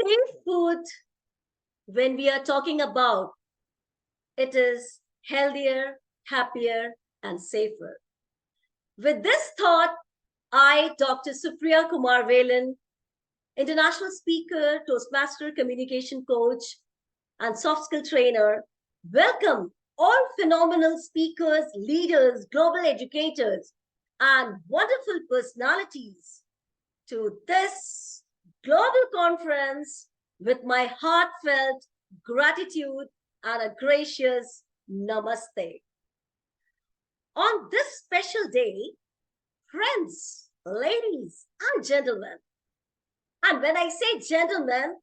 Safe food, when we are talking about, it is healthier, happier, and safer. With this thought, I, Dr. Supriya Kumar Velan, international speaker, Toastmaster communication coach, and soft skill trainer, welcome all phenomenal speakers, leaders, global educators, and wonderful personalities to this global conference with my heartfelt gratitude and a gracious namaste. On this special day, friends, ladies, and gentlemen, and when I say gentlemen,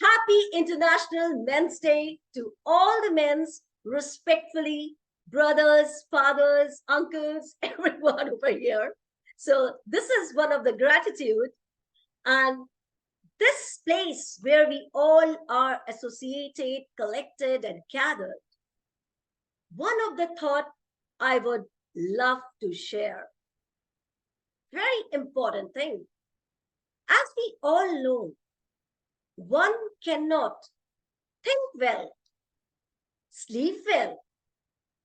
happy International Men's Day to all the men's, respectfully, brothers, fathers, uncles, everyone over here. So this is one of the gratitude, and this place where we all are associated, collected, and gathered. One of the thought I would love to share. Very important thing. As we all know, one cannot think well, sleep well,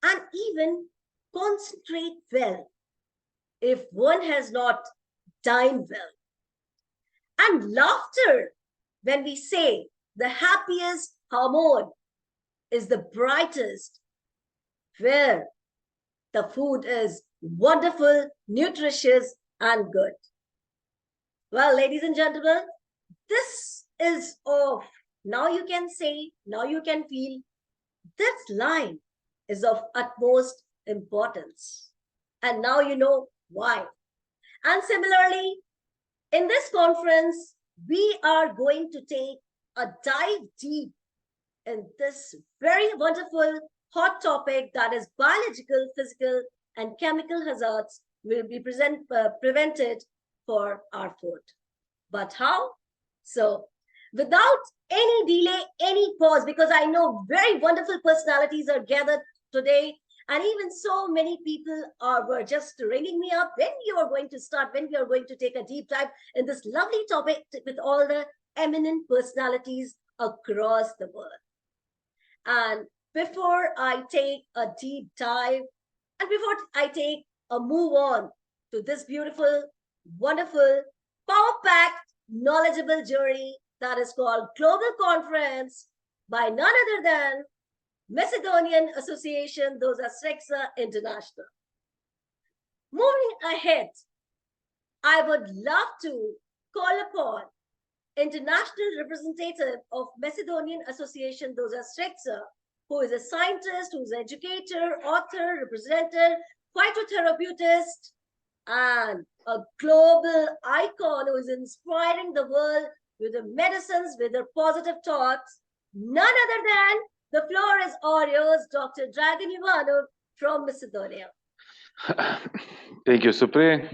and even concentrate well if one has not dined well. And laughter, when we say the happiest hormone, is the brightest, where the food is wonderful, nutritious, and good. Well, ladies and gentlemen, this is of, now you can say, now you can feel, this line is of utmost importance. And now you know why. And similarly, in this conference, we are going to take a dive deep in this very wonderful hot topic, that is biological, physical, and chemical hazards will be prevented for our food. But how? So, without any delay, any pause, because I know very wonderful personalities are gathered today, and even so many people were just ringing me up when you are going to start, when we are going to take a deep dive in this lovely topic with all the eminent personalities across the world. And before I take a deep dive, and before I take a move on to this beautiful, wonderful, power-packed, knowledgeable journey that is called Global Conference by none other than Macedonian Association, Doza Srekja International. Moving ahead, I would love to call upon international representative of Macedonian Association, Doza Srekja, who is a scientist, who is an educator, author, representative, phytotherapeutist, and a global icon who is inspiring the world with the medicines, with their positive thoughts. None other than, the floor is all yours, Dr. Dragan Ivanov from Macedonia. Thank you, Supri.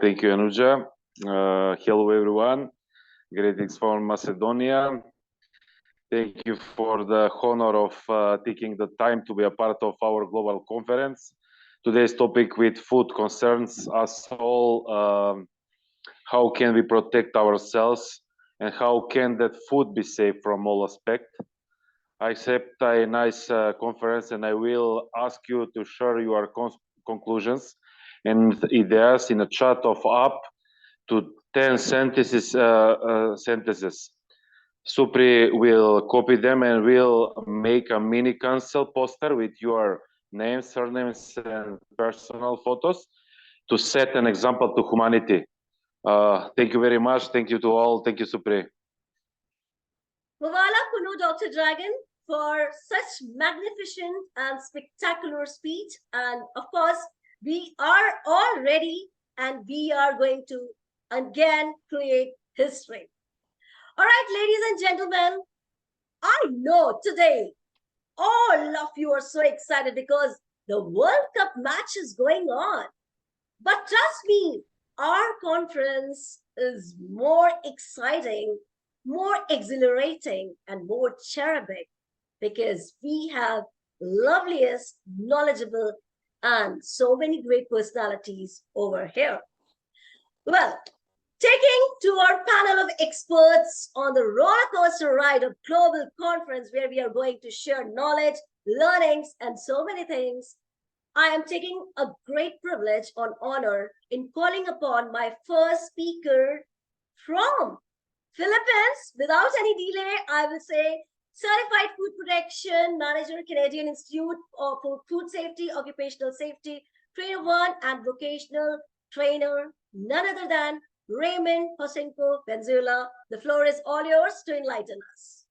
Thank you, Anuja. Hello, everyone. Greetings from Macedonia. Thank you for the honor of taking the time to be a part of our global conference. Today's topic with food concerns us all. How can we protect ourselves, and how can that food be safe from all aspects? I accept a nice conference, and I will ask you to share your conclusions and ideas in a chat of up to 10 sentences. Supri will copy them and will make a mini cancel poster with your names, surnames, and personal photos to set an example to humanity. Thank you very much. Thank you to all. Thank you, Supri. Mavala Kunu, Dr. Dragan, for such magnificent and spectacular speech. And of course, we are all ready, and we are going to again create history. All right, ladies and gentlemen, I know today all of you are so excited because the World Cup match is going on. But trust me, our conference is more exciting, more exhilarating, and more cherubic because we have loveliest, knowledgeable, and so many great personalities over here. Well, Taking to our panel of experts on the roller coaster ride of global conference where we are going to share knowledge, learnings, and so many things, I am taking a great privilege and honor in calling upon my first speaker from Philippines. Without any delay, I will say Certified Food Protection Manager, Canadian Institute for Food Safety, Occupational Safety, Trainer 1 and Vocational Trainer, none other than Raymond Hosenko Venezuela. The floor is all yours to enlighten us.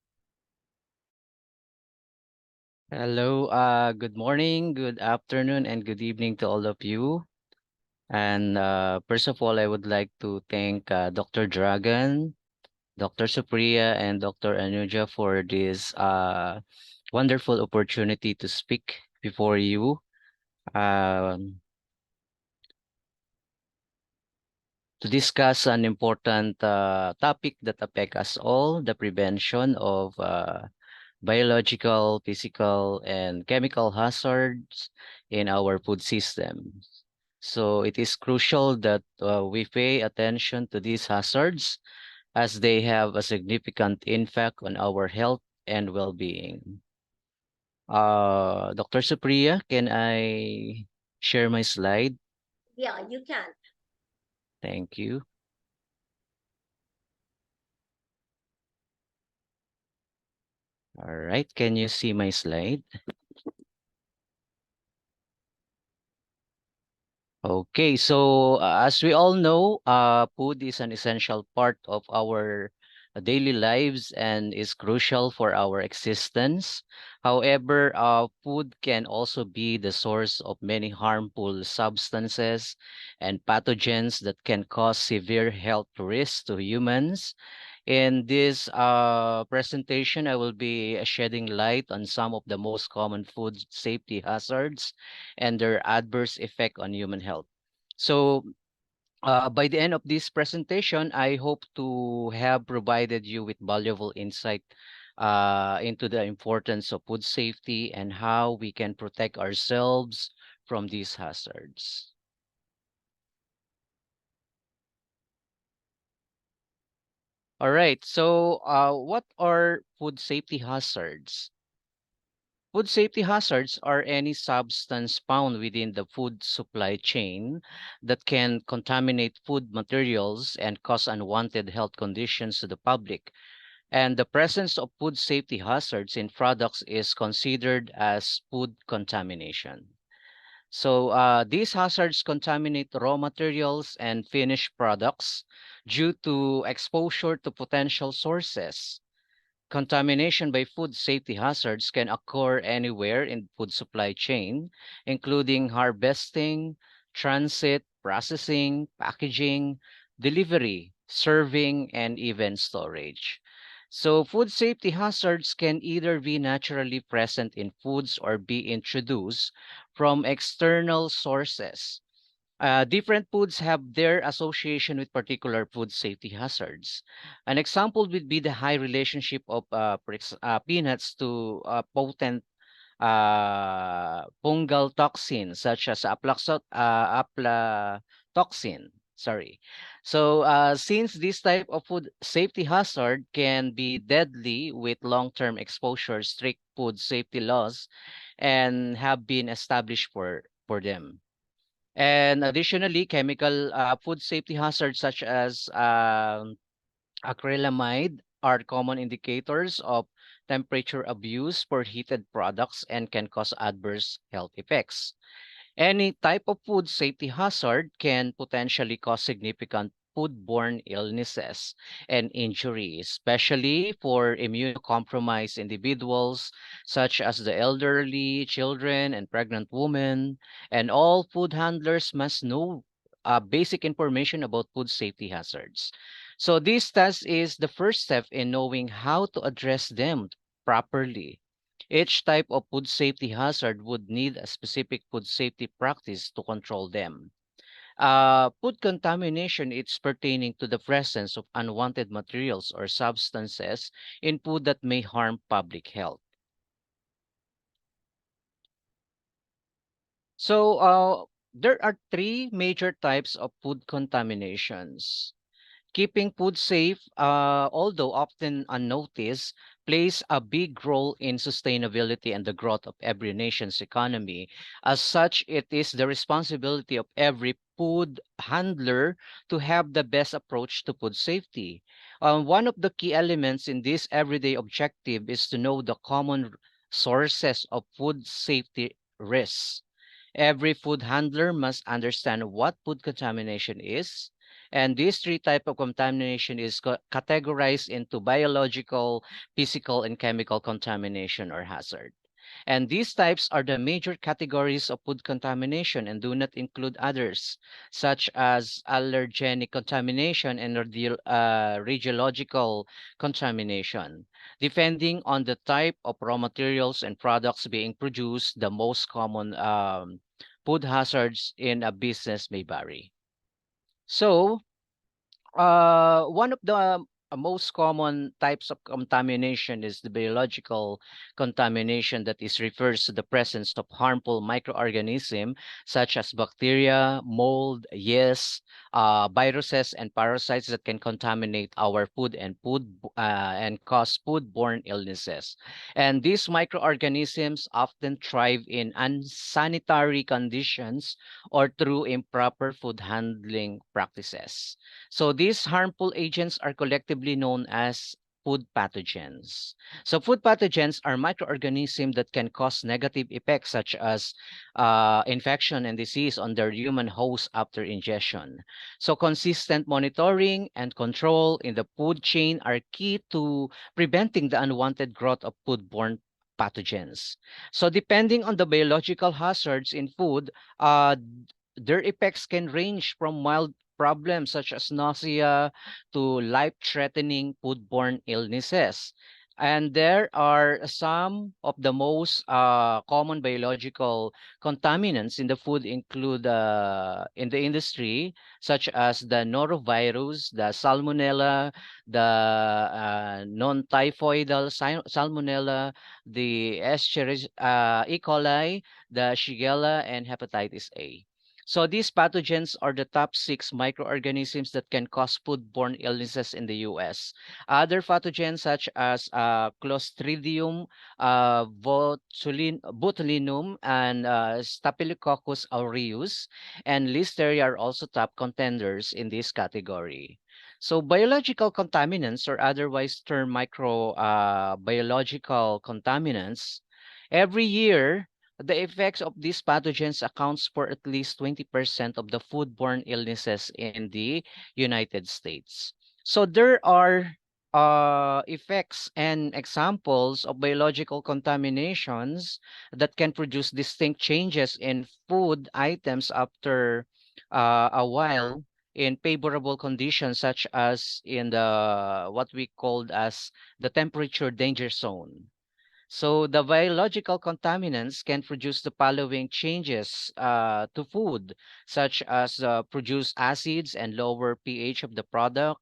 Hello, good morning, good afternoon, and good evening to all of you. And first of all, I would like to thank Dr. Dragon, Dr. Supriya, and Dr. Anuja for this wonderful opportunity to speak before you. Um, to discuss an important topic that affects us all, the prevention of biological, physical, and chemical hazards in our food systems. So it is crucial that we pay attention to these hazards as they have a significant impact on our health and well-being. Dr. Supriya, can I share my slide? Yeah, you can. Thank you. All right, can you see my slide? Okay, so as we all know, food is an essential part of our daily lives and is crucial for our existence. However, food can also be the source of many harmful substances and pathogens that can cause severe health risks to humans. In this presentation, I will be shedding light on some of the most common food safety hazards and their adverse effect on human health. So, by the end of this presentation, I hope to have provided you with valuable insight into the importance of food safety and how we can protect ourselves from these hazards. All right, so what are food safety hazards? Food safety hazards are any substance found within the food supply chain that can contaminate food materials and cause unwanted health conditions to the public. And the presence of food safety hazards in products is considered as food contamination. So these hazards contaminate raw materials and finished products due to exposure to potential sources. Contamination by food safety hazards can occur anywhere in food supply chain, including harvesting, transit, processing, packaging, delivery, serving, and even storage. So food safety hazards can either be naturally present in foods or be introduced from external sources. Different foods have their association with particular food safety hazards. An example would be the high relationship of peanuts to potent fungal toxins such as aflatoxin. Sorry. So since this type of food safety hazard can be deadly with long-term exposure, strict food safety laws and have been established for them. And additionally, chemical food safety hazards such as acrylamide are common indicators of temperature abuse for heated products and can cause adverse health effects. Any type of food safety hazard can potentially cause significant foodborne illnesses and injury, especially for immunocompromised individuals such as the elderly, children, and pregnant women. And all food handlers must know basic information about food safety hazards. So this test is the first step in knowing how to address them properly. Each type of food safety hazard would need a specific food safety practice to control them. Food contamination is pertaining to the presence of unwanted materials or substances in food that may harm public health. So there are three major types of food contaminations. Keeping food safe, although often unnoticed, plays a big role in sustainability and the growth of every nation's economy. As such, it is the responsibility of every food handler to have the best approach to food safety. One of the key elements in this everyday objective is to know the common sources of food safety risks. Every food handler must understand what food contamination is, and these three type of contamination is categorized into biological, physical, and chemical contamination or hazard. And these types are the major categories of food contamination and do not include others, such as allergenic contamination and radiological contamination. Depending on the type of raw materials and products being produced, the most common food hazards in a business may vary. So, one of the most common types of contamination is the biological contamination that is refers to the presence of harmful microorganisms such as bacteria, mold, yeast, viruses, and parasites that can contaminate our food and and cause foodborne illnesses. And these microorganisms often thrive in unsanitary conditions or through improper food handling practices. So these harmful agents are collectively known as food pathogens. So food pathogens are microorganisms that can cause negative effects such as infection and disease on their human host after ingestion. So consistent monitoring and control in the food chain are key to preventing the unwanted growth of foodborne pathogens. So depending on the biological hazards in food, their effects can range from mild problems such as nausea to life-threatening foodborne illnesses. And there are some of the most common biological contaminants in the food include in the industry, such as the norovirus, the salmonella, the non-typhoidal salmonella, the E. coli, the Shigella, and hepatitis A. So these pathogens are the top six microorganisms that can cause foodborne illnesses in the US. Other pathogens such as Clostridium botulinum and Staphylococcus aureus and Listeria are also top contenders in this category. So biological contaminants or otherwise termed microbiological contaminants, every year the effects of these pathogens accounts for at least 20% of the foodborne illnesses in the United States. So there are effects and examples of biological contaminations that can produce distinct changes in food items after a while in favorable conditions such as in the what we called as the temperature danger zone. So the biological contaminants can produce the following changes to food, such as produce acids and lower pH of the product,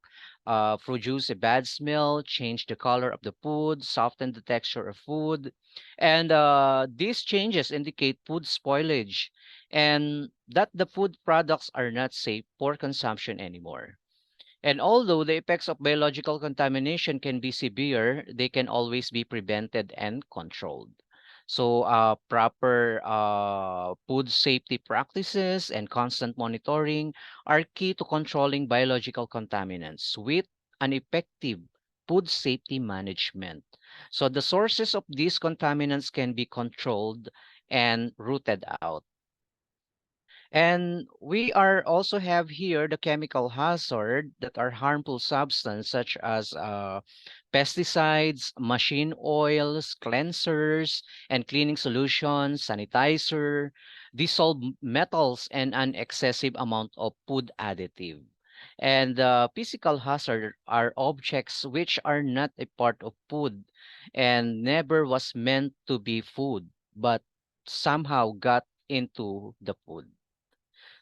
produce a bad smell, change the color of the food, soften the texture of food. And these changes indicate food spoilage and that the food products are not safe for consumption anymore. And although the effects of biological contamination can be severe, they can always be prevented and controlled. So, proper food safety practices and constant monitoring are key to controlling biological contaminants with an effective food safety management. So, the sources of these contaminants can be controlled and rooted out. And we are also have here the chemical hazard that are harmful substance such as pesticides, machine oils, cleansers, and cleaning solutions, sanitizer, dissolved metals, and an excessive amount of food additive. And physical hazard are objects which are not a part of food and never was meant to be food, but somehow got into the food.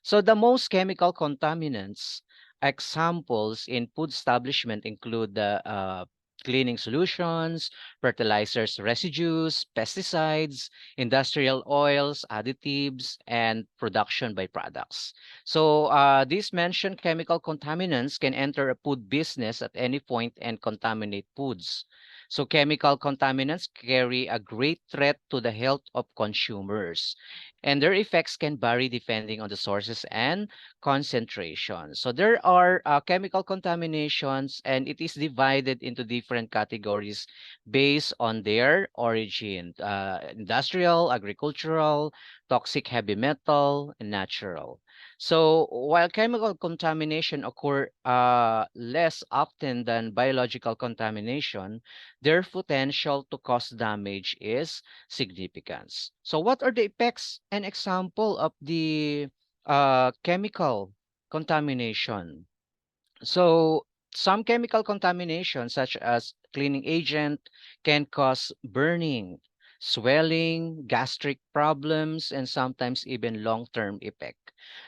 So the most chemical contaminants examples in food establishment include the cleaning solutions, fertilizers residues, pesticides, industrial oils, additives, and production byproducts. So these mentioned chemical contaminants can enter a food business at any point and contaminate foods. So chemical contaminants carry a great threat to the health of consumers, and their effects can vary depending on the sources and concentration. So there are chemical contaminations, and it is divided into different categories based on their origin: industrial, agricultural, toxic heavy metal, and natural. So while chemical contamination occur less often than biological contamination, their potential to cause damage is significant. So what are the effects and example of the chemical contamination? So some chemical contamination, such as cleaning agent, can cause burning, swelling, gastric problems, and sometimes even long-term effect.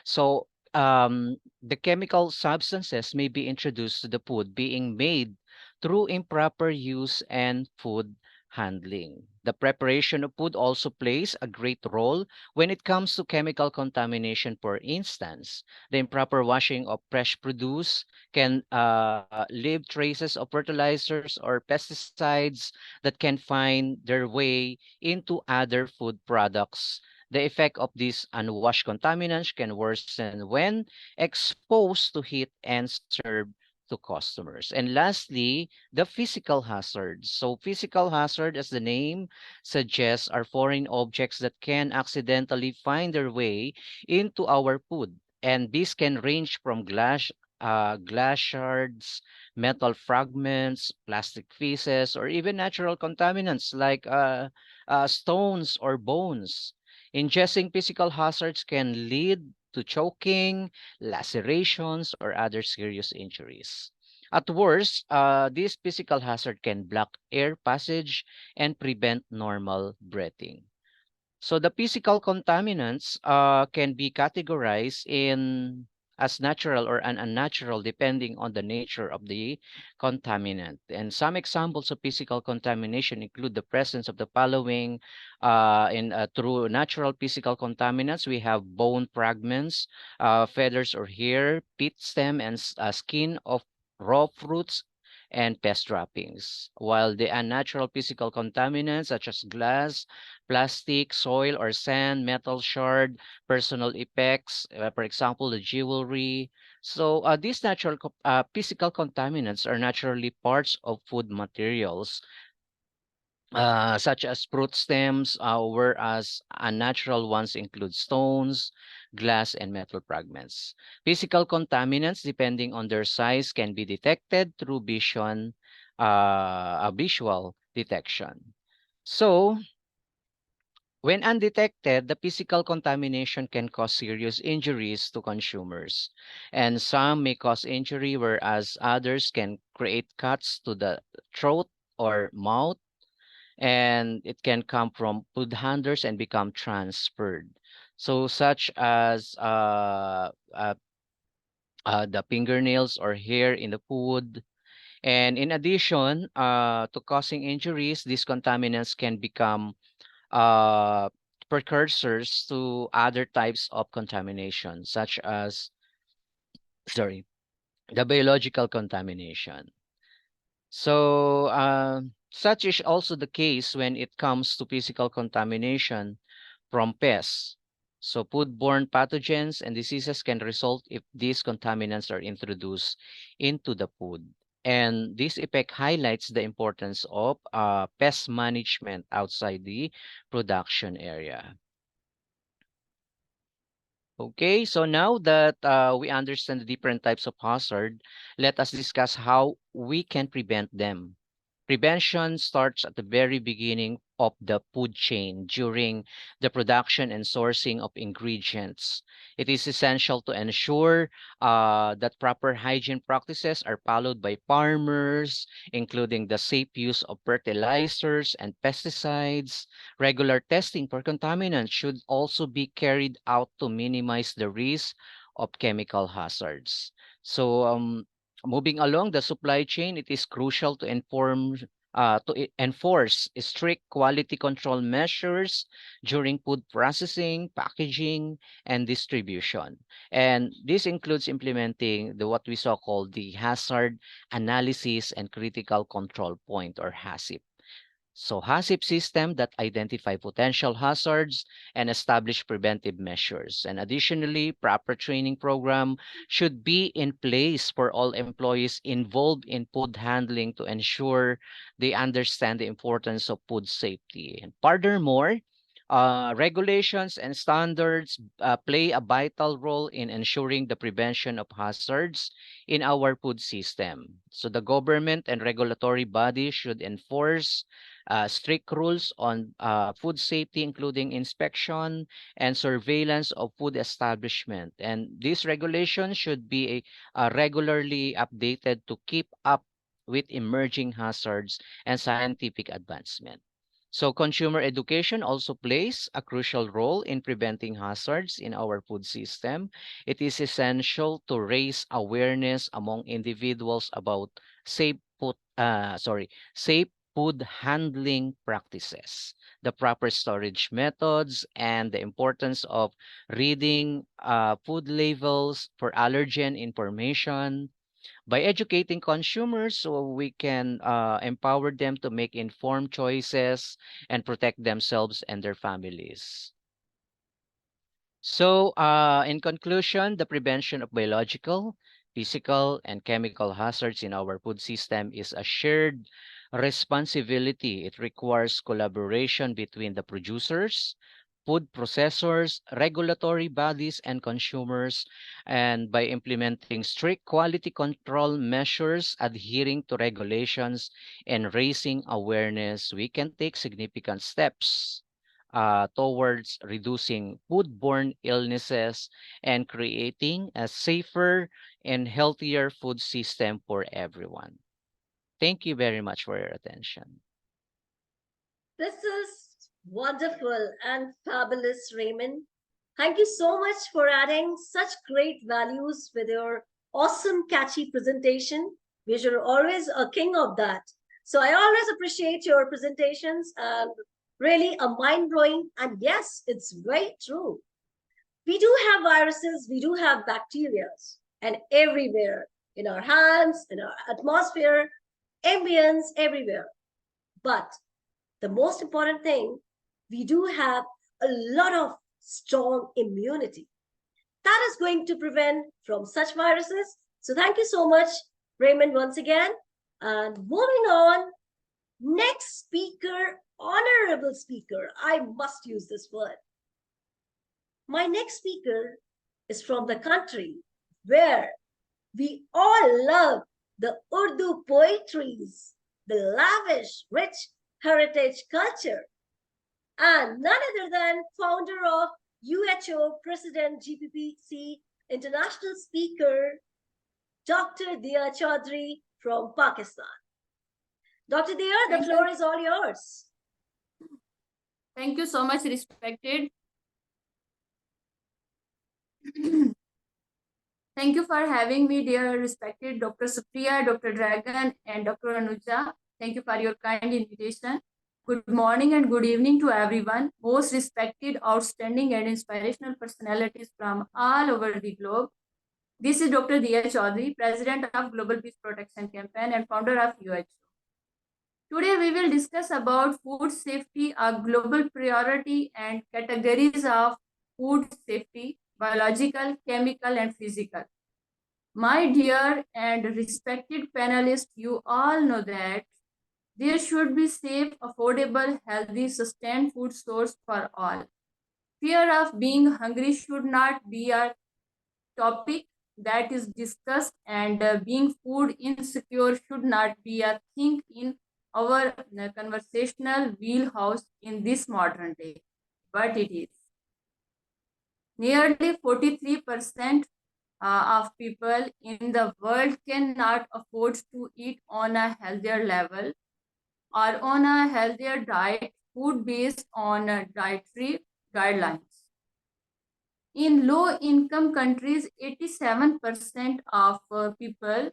So the chemical substances may be introduced to the food being made through improper use and food handling. The preparation of food also plays a great role when it comes to chemical contamination. For instance, the improper washing of fresh produce can leave traces of fertilizers or pesticides that can find their way into other food products. The effect of these unwashed contaminants can worsen when exposed to heat and served to customers. And lastly, the physical hazards. So physical hazard, as the name suggests, are foreign objects that can accidentally find their way into our food. And this can range from glass shards, metal fragments, plastic pieces, or even natural contaminants like stones or bones. Ingesting physical hazards can lead to choking, lacerations, or other serious injuries. At worst, this physical hazard can block air passage and prevent normal breathing. So the physical contaminants can be categorized in as natural or an unnatural depending on the nature of the contaminant. And some examples of physical contamination include the presence of the following in through natural physical contaminants. We have bone fragments, feathers or hair, pit stem, and skin of raw fruits and pest droppings. While the unnatural physical contaminants such as glass, plastic, soil or sand, metal shard, personal effects, for example, the jewelry. So these natural physical contaminants are naturally parts of food materials, such as fruit stems, whereas unnatural ones include stones, glass, and metal fragments. Physical contaminants, depending on their size, can be detected through visual detection. So, when undetected, the physical contamination can cause serious injuries to consumers, and some may cause injury, whereas others can create cuts to the throat or mouth, and it can come from food handlers and become transferred. So, such as the fingernails or hair in the food. And in addition to causing injuries, these contaminants can become uh, precursors to other types of contamination, such as, sorry, the biological contamination. So, such is also the case when it comes to physical contamination from pests. So, foodborne pathogens and diseases can result if these contaminants are introduced into the food. And this effect highlights the importance of pest management outside the production area. Okay, so now that we understand the different types of hazard, let us discuss how we can prevent them. Prevention starts at the very beginning of the food chain during the production and sourcing of ingredients. It is essential to ensure that proper hygiene practices are followed by farmers, including the safe use of fertilizers and pesticides. Regular testing for contaminants should also be carried out to minimize the risk of chemical hazards. So, Moving along the supply chain, it is crucial to enforce strict quality control measures during food processing, packaging, and distribution. And this includes implementing the what we so called the hazard analysis and critical control point, or HACCP. So HACCP system that identify potential hazards and establish preventive measures. And additionally, proper training program should be in place for all employees involved in food handling to ensure they understand the importance of food safety. And furthermore, regulations and standards play a vital role in ensuring the prevention of hazards in our food system. So the government and regulatory bodies should enforce strict rules on food safety, including inspection and surveillance of food establishment. And these regulations should be regularly updated to keep up with emerging hazards and scientific advancement. So consumer education also plays a crucial role in preventing hazards in our food system. It is essential to raise awareness among individuals about safe food handling practices, the proper storage methods, and the importance of reading food labels for allergen information. By educating consumers, so we can empower them to make informed choices and protect themselves and their families. So, in conclusion, the prevention of biological, physical, and chemical hazards in our food system is a shared responsibility. It requires collaboration between the producers, food processors, regulatory bodies, and consumers. And by implementing strict quality control measures, adhering to regulations, and raising awareness, we can take significant steps towards reducing foodborne illnesses and creating a safer and healthier food system for everyone. Thank you very much for your attention. This is wonderful and fabulous, Raymond. Thank you so much for adding such great values with your awesome, catchy presentation. You're always a king of that. So I always appreciate your presentations and really a mind blowing. And yes, it's very true. We do have viruses, we do have bacteria, and everywhere in our hands, in our atmosphere, ambience, everywhere. But the most important thing, we do have a lot of strong immunity that is going to prevent from such viruses. So thank you so much, Raymond, once again. And moving on, next speaker, honorable speaker, I must use this word. My next speaker is from the country where we all love the Urdu poetries, the lavish, rich heritage culture, and none other than founder of UHO, President GPPC, international speaker, Dr. Dia Chaudhary from Pakistan. Dr. Dia, the floor is all yours. Thank you so much, respected. Thank you for having me, dear respected Dr. Supriya, Dr. Dragon, and Dr. Anuja. Thank you for your kind invitation. Good morning and good evening to everyone. Most respected, outstanding, and inspirational personalities from all over the globe. This is Dr. Dia Chaudhary, President of Global Peace Protection Campaign and founder of UHO. Today we will discuss about food safety, a global priority, and categories of food safety: biological, chemical, and physical. My dear and respected panelists, you all know that there should be safe, affordable, healthy, sustained food source for all. Fear of being hungry should not be a topic that is discussed, and being food insecure should not be a thing in our conversational wheelhouse in this modern day, but it is. Nearly 43% of people in the world cannot afford to eat on a healthier level or on a healthier diet, food based on dietary guidelines. In low income countries, 87% of people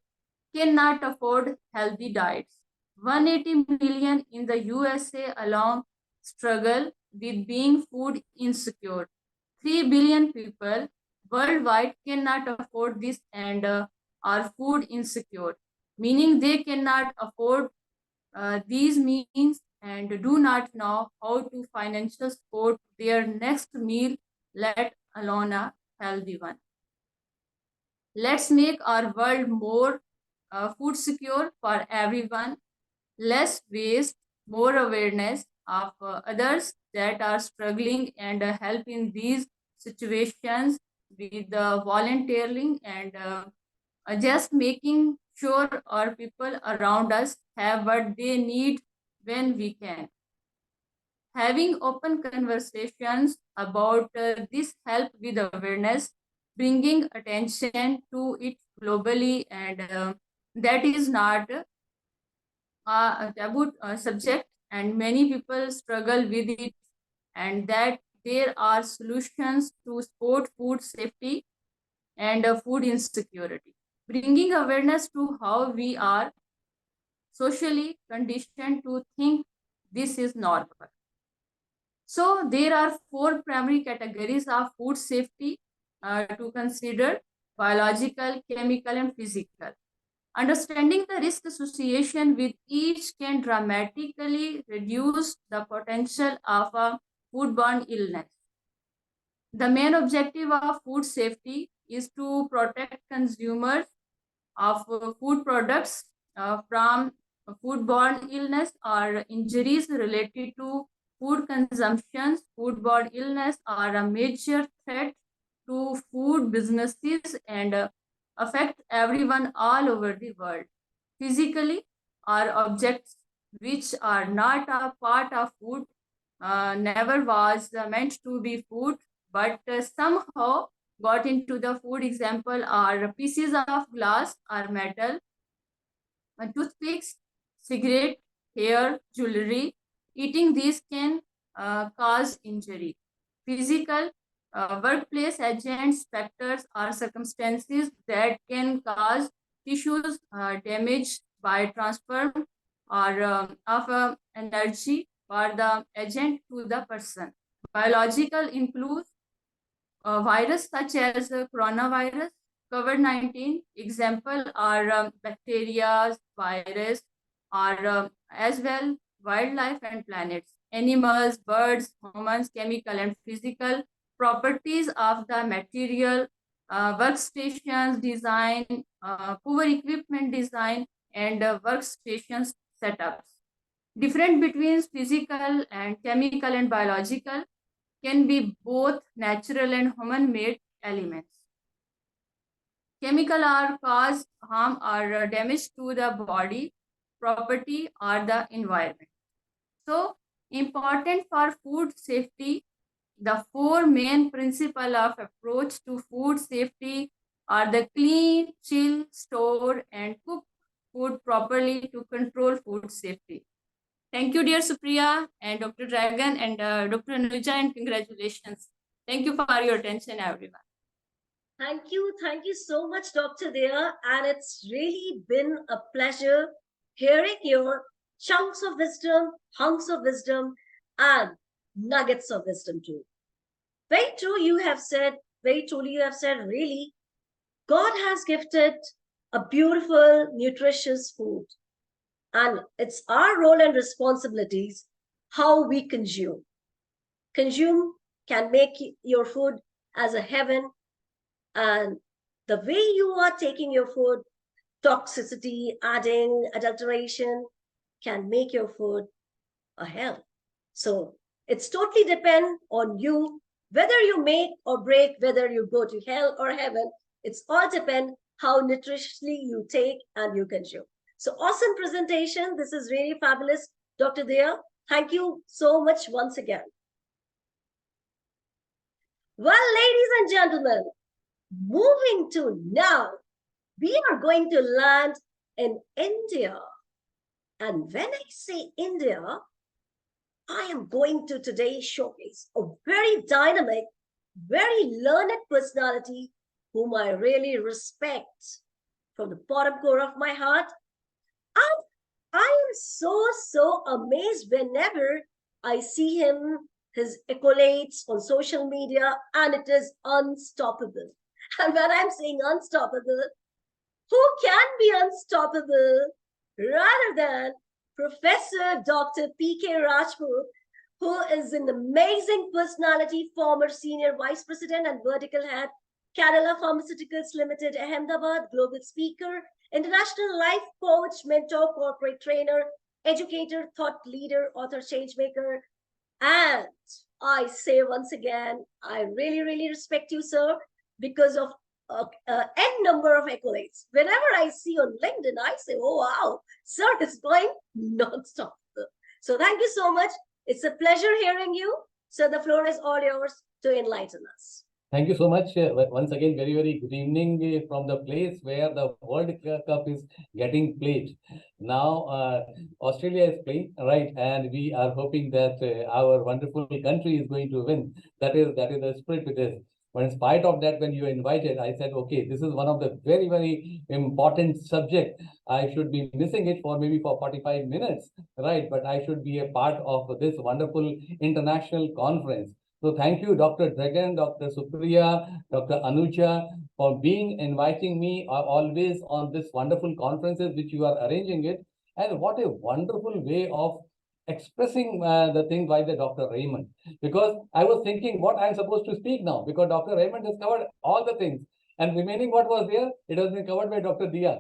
cannot afford healthy diets. 180 million in the USA alone struggle with being food insecure. 3 billion people worldwide cannot afford this and are food insecure, meaning they cannot afford these means and do not know how to financially support their next meal, let alone a healthy one. Let's make our world more food secure for everyone, less waste, more awareness of others that are struggling, and help in these situations with volunteering and just making sure our people around us have what they need when we can. Having open conversations about this help with awareness, bringing attention to it globally, and that is not a taboo subject, and many people struggle with it, and that there are solutions to support food safety and food insecurity. Bringing awareness to how we are socially conditioned to think this is normal. So there are four primary categories of food safety to consider: biological, chemical, and physical. Understanding the risk association with each can dramatically reduce the potential of a foodborne illness. The main objective of food safety is to protect consumers of food products from foodborne illness or injuries related to food consumption. Foodborne illness are a major threat to food businesses and affect everyone all over the world. Physically, are objects which are not a part of food, never was meant to be food, but somehow got into the food. Example are pieces of glass or metal, toothpicks, cigarette, hair, jewelry. Eating these can cause injury. Physical, workplace agents, factors, or circumstances that can cause tissues damage by transfer or of energy for the agent to the person. Biological includes virus such as coronavirus, COVID-19. Example are bacteria, virus, or as well wildlife and planets, animals, birds, humans, chemical and physical properties of the material, workstations design, poor equipment design, and workstations setups. Different between physical and chemical and biological can be both natural and human-made elements. Chemical are cause harm or damage to the body, property, or the environment. So, important for food safety, the four main principles of approach to food safety are the clean, chill, store, and cook food properly to control food safety. Thank you, dear Supriya and Dr. Dragan and Dr. Anuja, and congratulations. Thank you for your attention, everyone. Thank you so much, Dr. Dea. And it's really been a pleasure hearing your chunks of wisdom, hunks of wisdom, and nuggets of wisdom too. Very true, you have said, very truly you have said, really, God has gifted a beautiful, nutritious food. And it's our role and responsibilities how we consume. Consume can make your food as a heaven, and the way you are taking your food, toxicity, adding, adulteration, can make your food a hell. So it's totally depend on you, whether you make or break, whether you go to hell or heaven. It's all depend how nutritiously you take and you consume. So awesome presentation. This is really fabulous, Dr. Dea. Thank you so much once again. Well, ladies and gentlemen, moving to now, we are going to land in India. And when I say India, I am going to today showcase a very dynamic, very learned personality whom I really respect from the bottom core of my heart. I am so amazed whenever I see him, his accolades on social media, and it is unstoppable. And when I'm saying unstoppable, who can be unstoppable rather than Professor Dr. P.K. Rajput, who is an amazing personality, former senior vice president and vertical head, Kerala Pharmaceuticals Limited, Ahmedabad, global speaker, international life coach, mentor, corporate trainer, educator, thought leader, author, change maker. And I say once again, I really respect you, sir, because of n number of accolades. Whenever I see on LinkedIn, I say, oh, wow, sir is going non-stop. So thank you so much. It's a pleasure hearing you. So the floor is all yours to enlighten us. Thank you so much. Once again, very good evening from the place where the World Cup is getting played. Now, Australia is playing, right? And we are hoping that our wonderful country is going to win. That is the spirit it is. But in spite of that, when you were invited, I said, okay, this is one of the very important subject. I should be missing it for maybe for 45 minutes, right? But I should be a part of this wonderful international conference. So thank you, Dr. Dragan, Dr. Supriya, Dr. Anuja, for inviting me always on this wonderful conferences which you are arranging it. And what a wonderful way of expressing the thing by the Dr. Raymond. Because I was thinking what I'm supposed to speak now, because Dr. Raymond has covered all the things. And remaining what was there, it has been covered by Dr. Dia.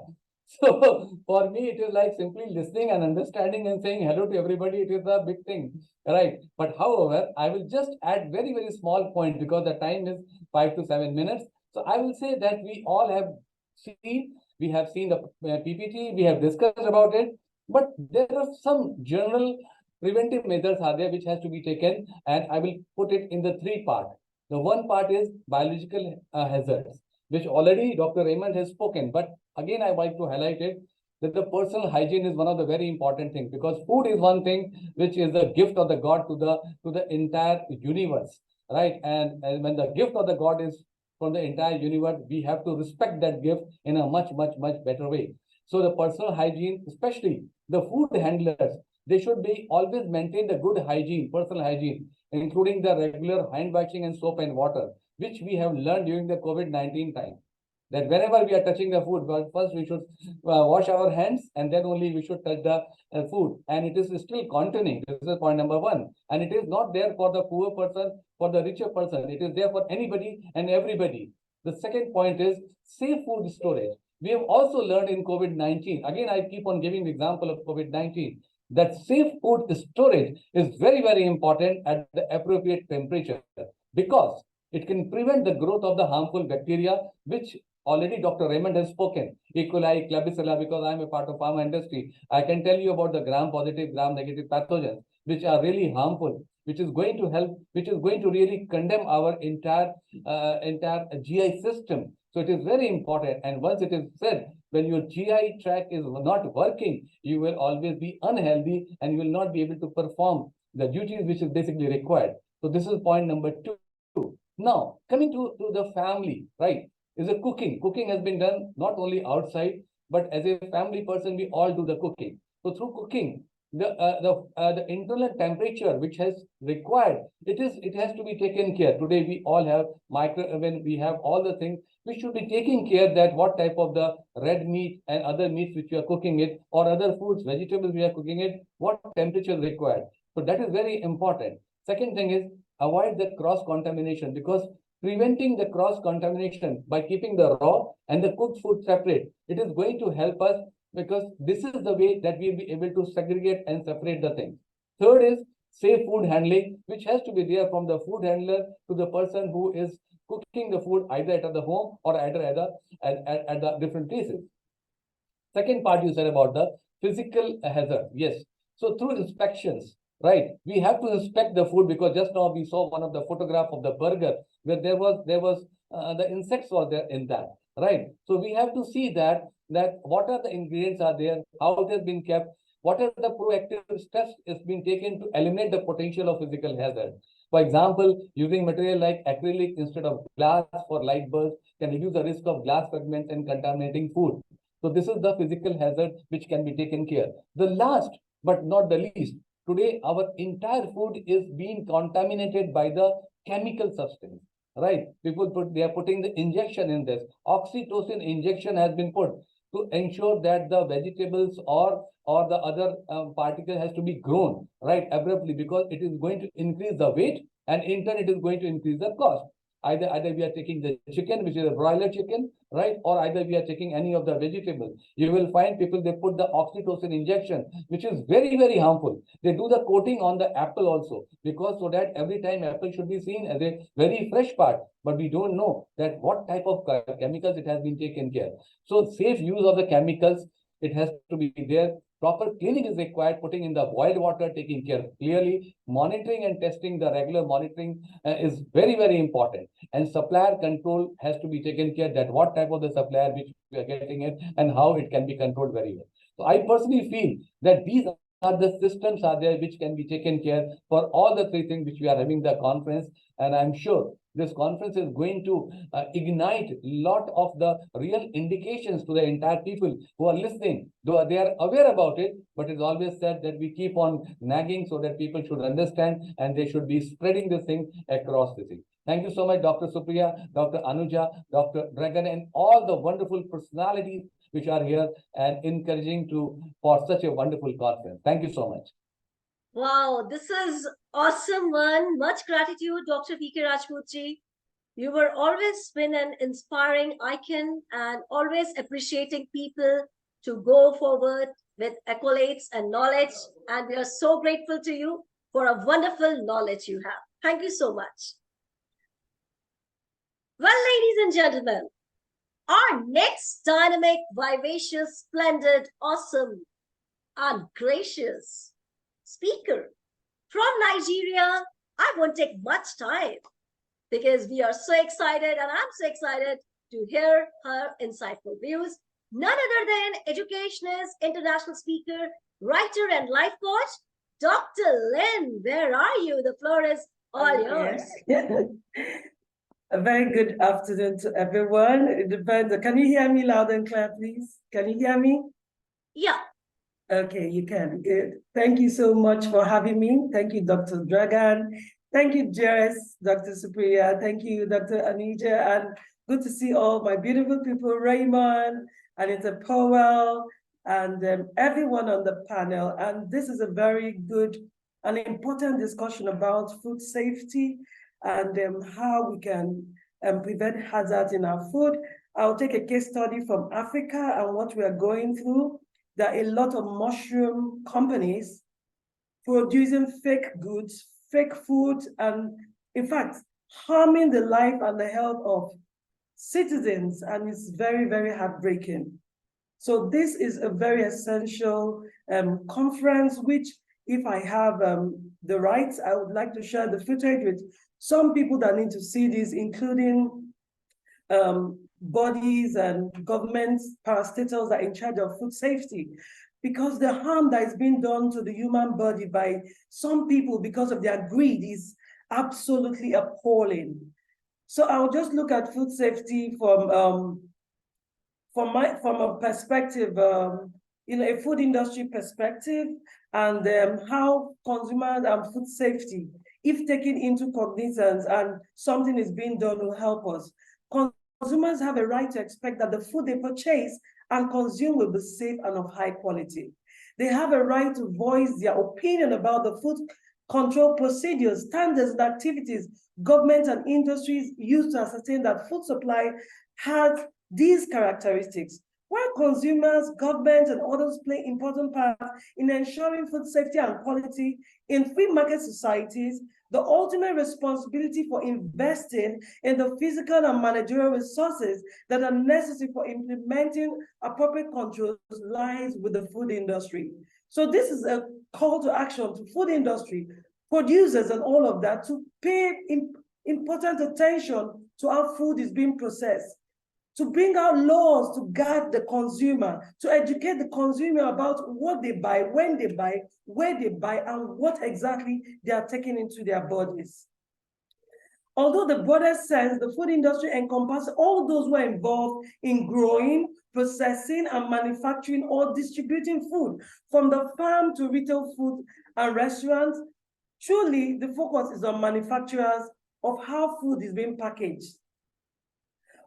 So for me, it is like simply listening and understanding and saying hello to everybody. It is a big thing, right? But however, I will just add very small point because the time is 5 to 7 minutes. So I will say that we all have seen the PPT, we have discussed about it, but there are some general preventive measures are there which has to be taken, and I will put it in the three part. The one part is biological hazards, which already Dr. Raymond has spoken, but again, I like to highlight it that the personal hygiene is one of the very important things, because food is one thing which is the gift of the God to the entire universe, right? And when the gift of the God is from the entire universe, we have to respect that gift in a much better way. So the personal hygiene, especially the food handlers, they should be always maintain the good hygiene, personal hygiene, including the regular hand washing and soap and water, which we have learned during the COVID-19 time. That whenever we are touching the food, first we should wash our hands and then only we should touch the food. And it is still continuing. This is point number one. And it is not there for the poor person, for the richer person. It is there for anybody and everybody. The second point is safe food storage. We have also learned in COVID-19. Again, I keep on giving the example of COVID-19. That safe food storage is very important at the appropriate temperature, because it can prevent the growth of the harmful bacteria, which already Dr. Raymond has spoken. E. coli, Klebsiella, because I'm a part of pharma industry, I can tell you about the gram-positive, gram-negative pathogens, which are really harmful, which is going to help, which is going to really condemn our entire GI system. So it is very important. And once it is said, when your GI tract is not working, you will always be unhealthy and you will not be able to perform the duties which is basically required. So this is point number 2. Now, coming to the family, right, is a cooking. Cooking has been done not only outside, but as a family person, we all do the cooking. So through cooking, the internal temperature which has required, it has to be taken care. Today, we all have when we have all the things, we should be taking care that what type of the red meat and other meats which we are cooking it, or other foods, vegetables we are cooking it, what temperature is required. So that is very important. Second thing is avoid the cross-contamination, because preventing the cross-contamination by keeping the raw and the cooked food separate, it is going to help us, because this is the way that we'll be able to segregate and separate the things. Third is safe food handling, which has to be there from the food handler to the person who is cooking the food either at the home or either at the different places. Second part you said about the physical hazard. Yes. So through inspections, right, we have to inspect the food, because just now we saw one of the photograph of the burger where there was the insects were there in that, right? So we have to see that what are the ingredients are there, how it has been kept, what are the proactive steps is being taken to eliminate the potential of physical hazard. For example, using material like acrylic instead of glass for light bulbs can reduce the risk of glass fragments and contaminating food. So this is the physical hazard which can be taken care. The last but not the least, today our entire food is being contaminated by the chemical substance, right? They are putting the injection in this. Oxytocin injection has been put to ensure that the vegetables or the other particle has to be grown, right, abruptly, because it is going to increase the weight, and in turn it is going to increase the cost. Either we are taking the chicken, which is a broiler chicken, right, or either we are taking any of the vegetables. You will find people, they put the oxytocin injection, which is very, very harmful. They do the coating on the apple also, because so that every time apple should be seen as a very fresh part, but we don't know that what type of chemicals it has been taken care. So safe use of the chemicals, it has to be there. Proper cleaning is required, putting in the boiled water, taking care clearly, monitoring and testing, the regular monitoring is very, very important. And supplier control has to be taken care, that what type of the supplier which we are getting it and how it can be controlled very well. So I personally feel that these are the systems are there which can be taken care for all the three things which we are having the conference. And I'm sure this conference is going to ignite a lot of the real indications to the entire people who are listening, though they are aware about it, but it's always said that we keep on nagging so that people should understand and they should be spreading this thing across the thing. Thank you so much, Dr. Supriya, Dr. Anuja, Dr. Dragan, and all the wonderful personalities which are here and encouraging for such a wonderful conference. Thank you so much. Wow, this is awesome one. Much gratitude, Dr. V.K. Rajputji. You were always been an inspiring icon and always appreciating people to go forward with accolades and knowledge. And we are so grateful to you for a wonderful knowledge you have. Thank you so much. Well, ladies and gentlemen, our next dynamic, vivacious, splendid, awesome, and gracious speaker from Nigeria, I won't take much time because we are so excited and I'm so excited to hear her insightful views. None other than educationist, international speaker, writer, and life coach, Dr. Lynn. Where are you? The floor is all yours. A very good afternoon to everyone. It depends. Can you hear me loud and clear, please? Can you hear me? Yeah. Okay, you can. Good. Thank you so much for having me. Thank you, Dr. Dragan. Thank you, Jess, Dr. Supriya. Thank you, Dr. Anija. And good to see all my beautiful people, Raymond, Anita Powell, and everyone on the panel. And this is a very good and important discussion about food safety and how we can prevent hazards in our food. I'll take a case study from Africa and what we are going through. There are a lot of mushroom companies producing fake goods, fake food, and in fact, harming the life and the health of citizens, and it's very, very heartbreaking. So this is a very essential conference, which if I have the rights, I would like to share the footage with some people that need to see this, including bodies and governments, parastatals that are in charge of food safety, because the harm that is being done to the human body by some people because of their greed is absolutely appalling. So I'll just look at food safety from a perspective, a food industry perspective, and how consumers and food safety, if taken into cognizance and something is being done, will help us. Consumers have a right to expect that the food they purchase and consume will be safe and of high quality. They have a right to voice their opinion about the food control procedures, standards, and activities government and industries use to ascertain that food supply has these characteristics. While consumers, government, and others play important parts in ensuring food safety and quality in free market societies, the ultimate responsibility for investing in the physical and managerial resources that are necessary for implementing appropriate controls lies with the food industry. So this is a call to action to food industry, producers, and all of that to pay important attention to how food is being processed, to bring out laws to guard the consumer, to educate the consumer about what they buy, when they buy, where they buy, and what exactly they are taking into their bodies. Although the broader sense, the food industry encompasses all those who are involved in growing, processing and manufacturing or distributing food from the farm to retail food and restaurants. Truly, the focus is on manufacturers of how food is being packaged.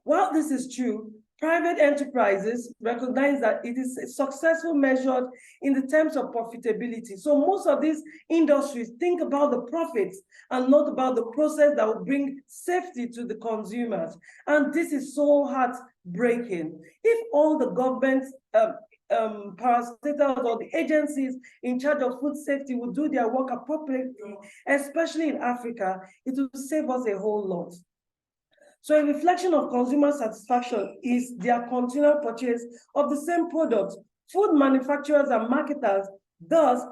While this is true, private enterprises recognize that it is successful measured in the terms of profitability. So most of these industries think about the profits and not about the process that will bring safety to the consumers. And this is so heartbreaking. If all the government parastatals or the agencies in charge of food safety would do their work appropriately, especially in Africa, it will save us a whole lot. So a reflection of consumer satisfaction is their continual purchase of the same product. Food manufacturers and marketers thus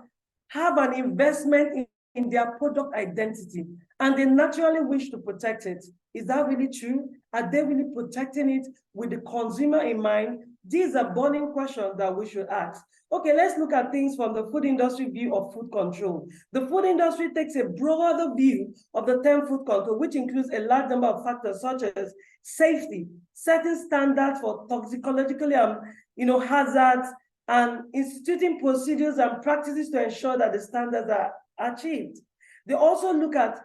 have an investment in their product identity, and they naturally wish to protect it. Is that really true? Are they really protecting it with the consumer in mind? These are burning questions that we should ask. Okay, let's look at things from the food industry view of food control. The food industry takes a broader view of the term food control, which includes a large number of factors such as safety, setting standards for toxicologically hazards, and instituting procedures and practices to ensure that the standards are achieved. They also look at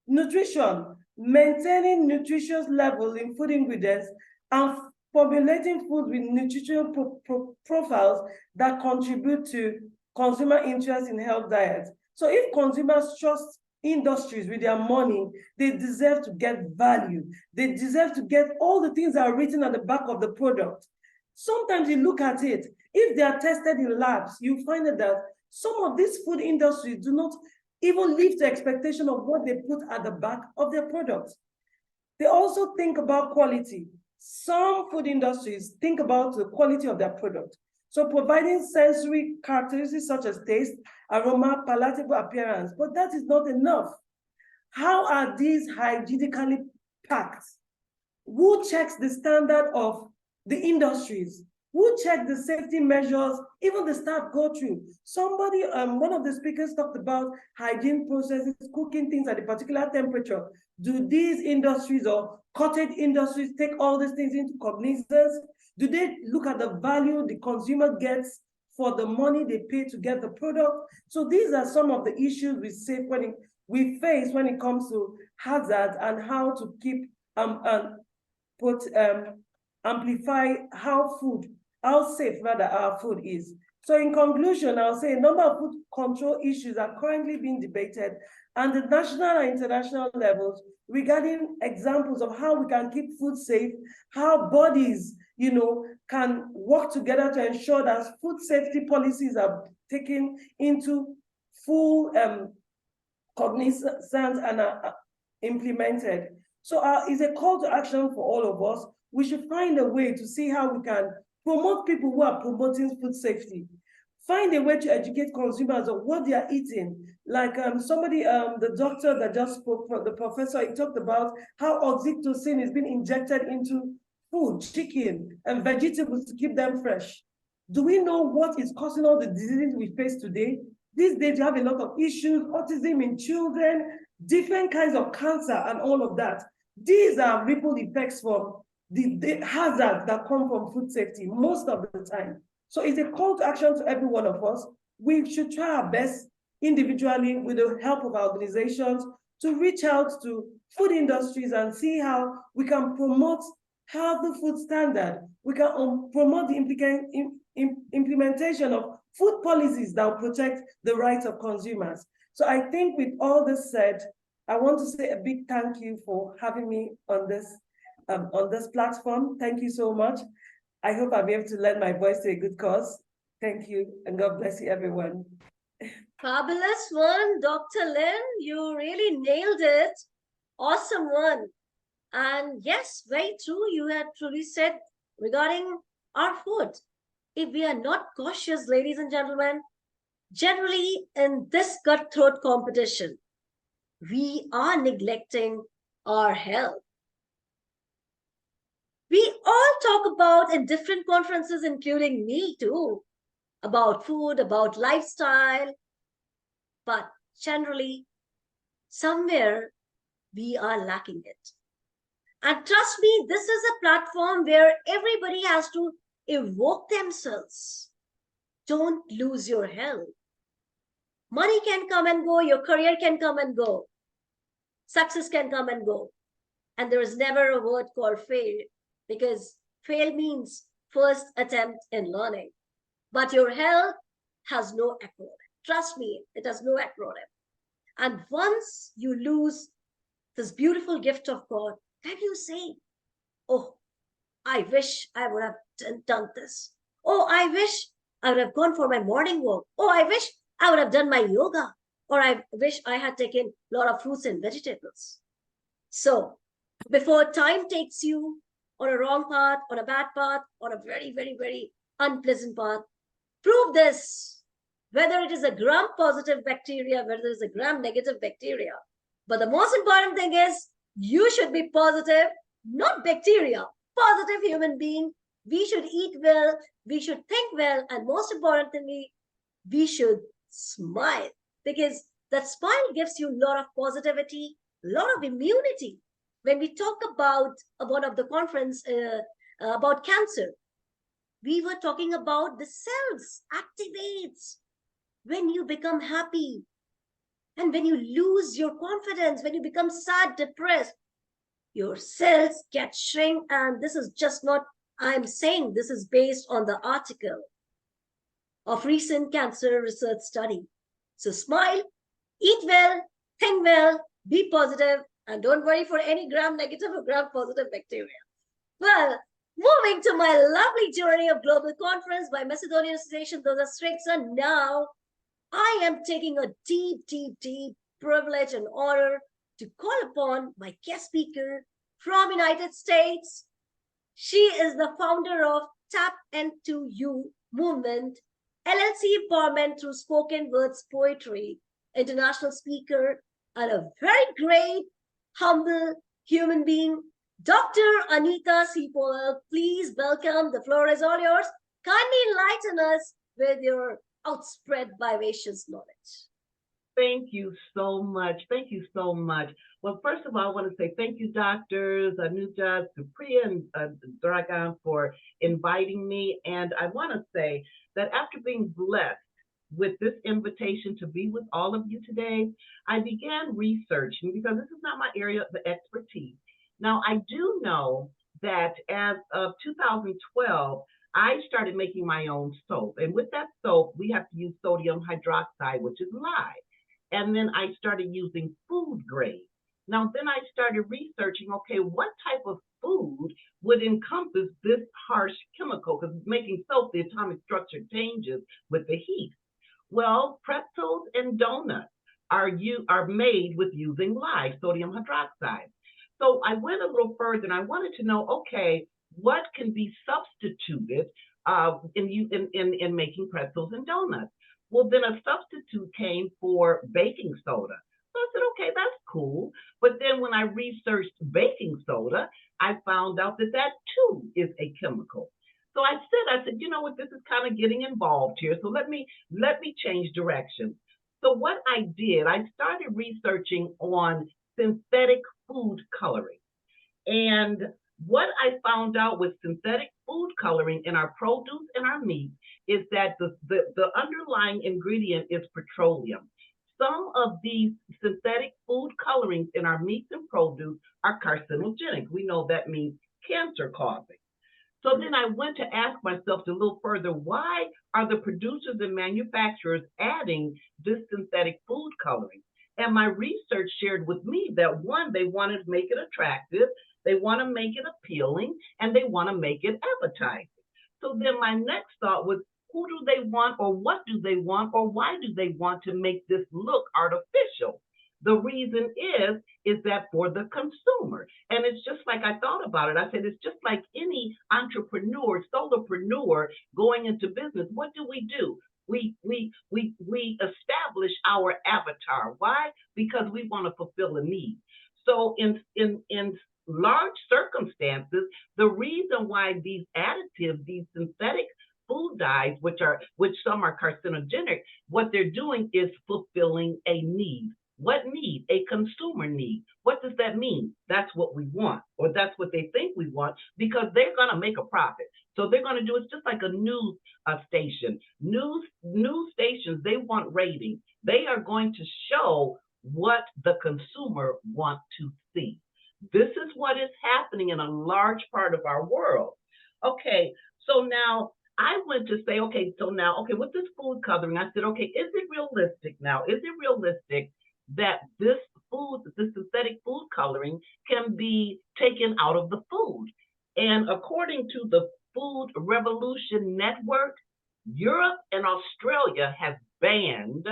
nutrition, maintaining nutritious levels in food ingredients, and formulating food with nutritional profiles that contribute to consumer interest in health diets. So if consumers trust industries with their money, they deserve to get value. They deserve to get all the things that are written at the back of the product. Sometimes you look at it, if they are tested in labs, you find that some of these food industries do not even live to expectation of what they put at the back of their products. They also think about quality. Some food industries think about the quality of their product. So providing sensory characteristics such as taste, aroma, palatable appearance, but that is not enough. How are these hygienically packed? Who checks the standard of the industries? Who check the safety measures? Even the staff go through. Somebody, one of the speakers talked about hygiene processes, cooking things at a particular temperature. Do these industries or cottage industries take all these things into cognizance? Do they look at the value the consumer gets for the money they pay to get the product? So these are some of the issues we face when it comes to hazards and how to keep amplify how safe rather our food is. So in conclusion, I'll say a number of food control issues are currently being debated at the national and international levels regarding examples of how we can keep food safe, how bodies, can work together to ensure that food safety policies are taken into full cognizance and are implemented. So it's a call to action for all of us. We should find a way to see how we can promote people who are promoting food safety. Find a way to educate consumers on what they are eating. Like the doctor that just spoke, the professor, he talked about how oxytocin is being injected into food, chicken, and vegetables to keep them fresh. Do we know what is causing all the diseases we face today? These days, you have a lot of issues, autism in children, different kinds of cancer, and all of that. These are ripple effects from the hazards that come from food safety most of the time. So it's a call to action to every one of us. We should try our best individually with the help of our organizations to reach out to food industries and see how we can promote healthy food standard. We can promote the implementation of food policies that will protect the rights of consumers. So I think with all this said, I want to say a big thank you for having me on this platform. Thank you so much. I hope I'll be able to lend my voice to a good cause. Thank you, and God bless you, everyone. Fabulous one, Dr. Lin. You really nailed it. Awesome one. And yes, very true. You had truly said regarding our food. If we are not cautious, ladies and gentlemen, generally in this cutthroat competition, we are neglecting our health. We all talk about in different conferences, including me too, about food, about lifestyle, but generally, somewhere we are lacking it. And trust me, this is a platform where everybody has to evoke themselves. Don't lose your health. Money can come and go, your career can come and go, success can come and go. And there is never a word called fail, because fail means first attempt in learning. But your health has no acronym. Trust me, it has no acronym. And once you lose this beautiful gift of God, then you say, oh, I wish I would have done this. Oh, I wish I would have gone for my morning walk. Oh, I wish I would have done my yoga. Or I wish I had taken a lot of fruits and vegetables. So before time takes you on a wrong path, on a bad path, on a very, very, very unpleasant path, prove this, whether it is a gram-positive bacteria, whether it is a gram-negative bacteria. But the most important thing is you should be positive, not bacteria, positive human being. We should eat well, we should think well, and most importantly, we should smile, because that smile gives you a lot of positivity, a lot of immunity. When we talk about one of the conference about cancer, we were talking about the cells activates when you become happy, and when you lose your confidence, when you become sad, depressed, your cells get shrink. And this is just not, I'm saying this is based on the article of recent cancer research study. So smile, eat well, think well, be positive, and don't worry for any gram-negative or gram-positive bacteria. Well, moving to my lovely journey of global conference by Macedonian Association Doza Srekja, now I am taking a deep, deep, deep privilege and honor to call upon my guest speaker from United States. She is the founder of Tap Into You movement, LLC empowerment through spoken words poetry, international speaker, and a very great, humble human being, Dr. Anita Seepola. Please welcome. The floor is all yours. Kindly enlighten us with your outspread vivacious knowledge. Thank you so much. Thank you so much. Well, first of all, I want to say thank you, doctors Anuja, Supriya, and Dragan for inviting me. And I want to say that after being blessed with this invitation to be with all of you today, I began researching, because this is not my area of expertise. Now, I do know that as of 2012, I started making my own soap. And with that soap, we have to use sodium hydroxide, which is lye. And then I started using food grade. Now, then I started researching, okay, what type of food would encompass this harsh chemical? Because making soap, the atomic structure changes with the heat. Well, pretzels and donuts are made with using lye, sodium hydroxide. So I went a little further and I wanted to know, okay, what can be substituted in making pretzels and donuts? Well, then a substitute came for baking soda. So I said, okay, that's cool. But then when I researched baking soda, I found out that that too is a chemical. So I said, you know what, this is kind of getting involved here. So let me change direction. So what I did, I started researching on synthetic food coloring. And what I found out with synthetic food coloring in our produce and our meat is that the underlying ingredient is petroleum. Some of these synthetic food colorings in our meats and produce are carcinogenic. We know that means cancer causing. So then I went to ask myself a little further, why are the producers and manufacturers adding this synthetic food coloring? And my research shared with me that one, they want to make it attractive, they want to make it appealing, and they want to make it appetizing. So then my next thought was, who do they want, or what do they want, or why do they want to make this look artificial? The reason is that for the consumer. And it's just like I thought about it. I said, it's just like any entrepreneur, solopreneur going into business. What do? We establish our avatar. Why? Because we want to fulfill a need. So in large circumstances, the reason why these additives, these synthetic food dyes, which some are carcinogenic, what they're doing is fulfilling a need. What need? A consumer need. What does that mean? That's what we want, or that's what they think we want, because they're going to make a profit. So they're going to do it's just like a news station. News stations, they want ratings. They are going to show what the consumer wants to see. This is what is happening in a large part of our world. Okay, so now I went to say, okay, so now, okay, with this food coloring, I said, okay, is it realistic now? Is it realistic that this synthetic food coloring can be taken out of the food? And according to the Food Revolution Network, Europe and Australia have banned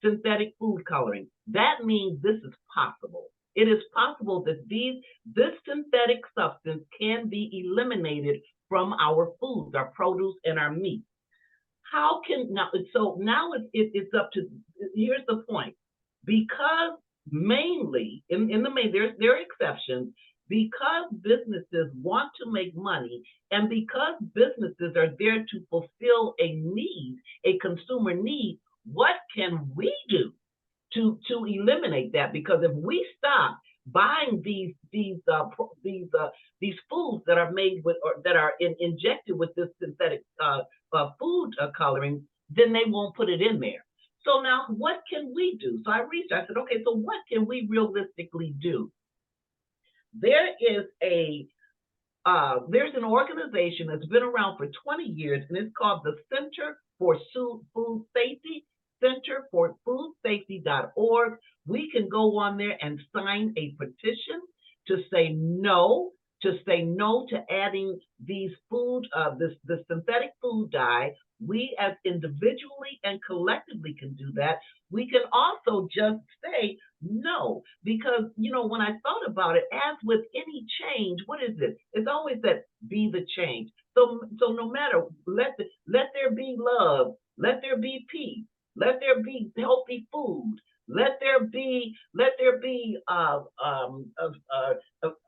synthetic food coloring. That means this is possible. It is possible that this synthetic substance can be eliminated from our foods, our produce, and our meat. How can now? So now it's up to. Here's the point: because mainly in the main, there are exceptions. Because businesses want to make money, and because businesses are there to fulfill a need, a consumer need, what can we do to eliminate that? Because if we stop buying these foods that are made with or that are injected with this synthetic food coloring, then they won't put it in there. So now what can we do? So I researched, I said, okay, so what can we realistically do? There is there's an organization that's been around for 20 years, and it's called the Center for Food Safety, centerforfoodsafety.org. We can go on there and sign a petition to say no to adding these this synthetic food dye. We as individually and collectively can do that. We can also just say no, because, when I thought about it, as with any change, what is it? It's always that be the change. So no matter, let there be love, let there be peace, let there be healthy food, let there be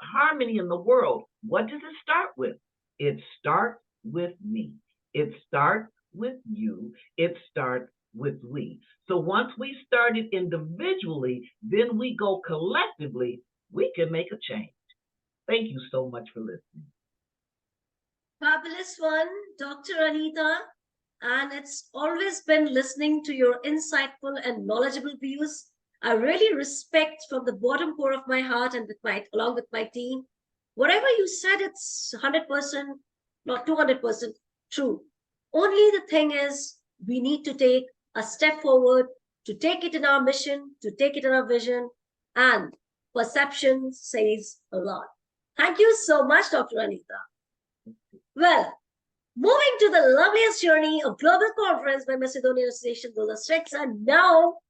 harmony in the world. What does it start with? It starts with me. It starts with you. It starts with we. So once we start it individually, then we go collectively, we can make a change. Thank you so much for listening. Fabulous one, Dr. Anita. And it's always been listening to your insightful and knowledgeable views. I really respect from the bottom core of my heart and along with my team. Whatever you said, it's 100%, not 200% true. Only the thing is, we need to take a step forward, to take it in our mission, to take it in our vision, and perception says a lot. Thank you so much, Dr. Anita. Well, moving to the loveliest journey of global conference by Macedonian Association Doza Srekja, now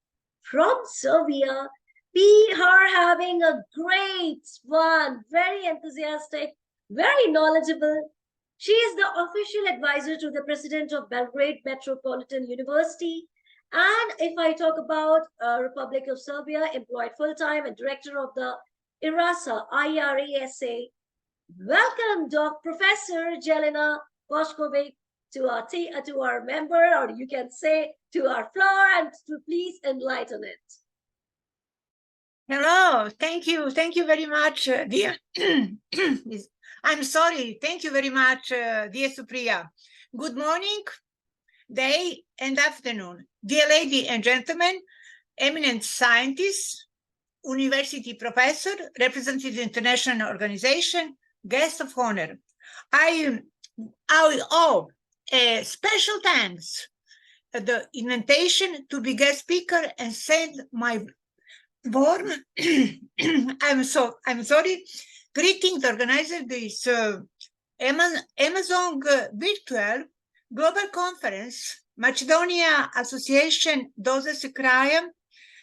from Serbia, we are having a great one, very enthusiastic, very knowledgeable. She is the official advisor to the president of Belgrade Metropolitan University. And if I talk about Republic of Serbia, employed full-time and director of the IRASA, IRASA. Welcome, Professor Jelena Bošković, to our member, or you can say to our floor, and to please enlighten it. Hello, thank you very much, dear. I'm sorry, thank you very much, dear Supriya. Good morning, day and afternoon, dear ladies and gentlemen, eminent scientists, university professor, representative international organization, guest of honor. I owe a special thanks the invitation to be guest speaker and send my warm I'm sorry greeting the organizer of this Amazon virtual global conference, Macedonia Association Doza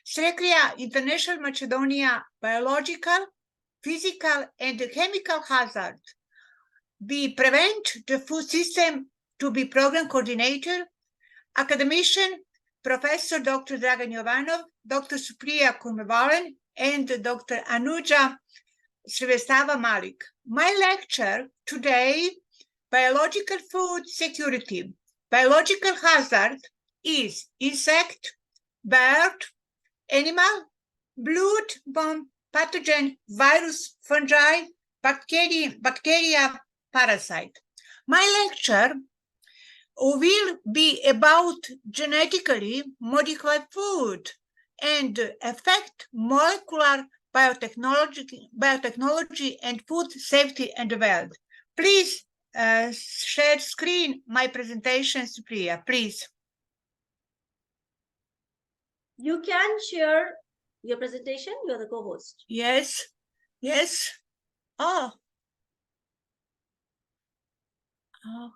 Srekja International Macedonia Biological, Physical and Chemical Hazard. We prevent the food system to be program coordinator, academician, Professor Dr. Dragan Jovanov, Dr. Supriya Kumavalen, and Dr. Anuja Srivastava Malik. My lecture today, Biological Food Security. Biological hazard is insect, bird, animal, blood-borne pathogen, virus, fungi, bacteria, parasite. My lecture will be about genetically modified food and affect molecular biotechnology and food safety and health. Please share screen my presentation, Supriya, please. You can share your presentation. You're the co-host. Yes, yes. Oh. Oh.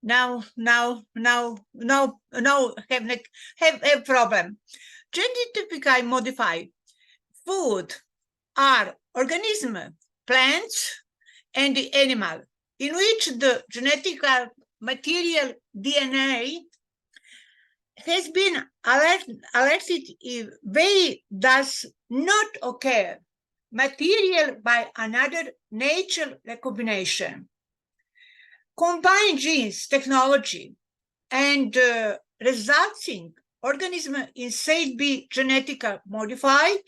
Now, have problem. Genetically modified food are organisms, plants, and animal, in which the genetic material DNA has been alerted if they does not occur material by another natural recombination. Combine genes technology and resulting organism instead be genetically modified,